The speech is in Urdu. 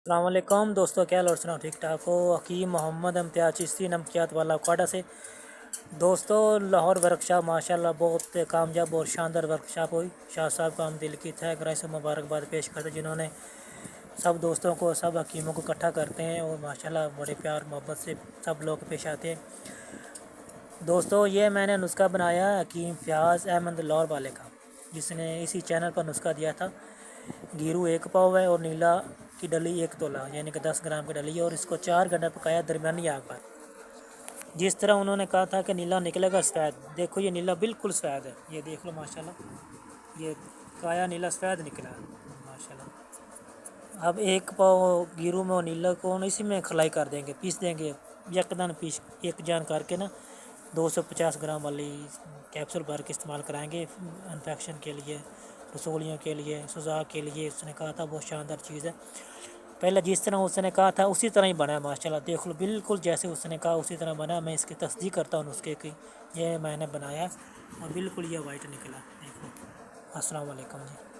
السلام علیکم دوستوں، کیا اور سناؤ؟ ٹھیک ٹھاک ہو؟ حکیم محمد امتیاز چشتی نمکیات والا کوئٹہ سے۔ دوستوں، لاہور ورکشاپ ماشاءاللہ بہت کامیاب اور شاندار ورکشاپ ہوئی۔ شاہ صاحب کا ہم دل کی تہ گہرائی سے مبارکباد پیش کرتے ہیں، جنہوں نے سب دوستوں کو، سب حکیموں کو اکٹھا کرتے ہیں اور ماشاءاللہ بڑے پیار محبت سے سب لوگ پیش آتے ہیں۔ دوستوں، یہ میں نے نسخہ بنایا حکیم فیاض احمد لاہور والے کا، جس نے اسی چینل پر نسخہ دیا تھا۔ گیرو 1 پاؤ ہے اور نیلا کی ڈلی 1 تولہ یعنی کہ 10 گرام کی ڈلی ہے، اور اس کو 4 گھنٹے پکایا درمیانی آگ پر۔ جس طرح انہوں نے کہا تھا کہ نیلا نکلے گا سفید، دیکھو یہ نیلا بالکل سفید ہے، یہ دیکھ لو ماشاءاللہ، یہ کایا نیلا سفید نکلا ہے ماشاءاللہ۔ اب 1 پاؤ گیرو میں اور نیلا کو اسی میں کھلائی کر دیں گے، پیس دیں گے یکدم، پیس ایک جان کر کے نا 250 گرام والی کیپسول بھر کے استعمال کرائیں گے انفیکشن کے لیے، رسولیوں کے لیے، سوزاک کے لیے۔ اس نے کہا تھا بہت شاندار چیز ہے، پہلے جس طرح اس نے کہا تھا اسی طرح ہی بنا ہے ماشاءاللہ، دیکھ لو بالکل جیسے اس نے کہا اسی طرح بنا۔ میں اس کی تصدیق کرتا ہوں نسخے کی، یہ میں نے بنایا اور بالکل یہ وائٹ نکلا، دیکھ لو۔ السلام علیکم جی۔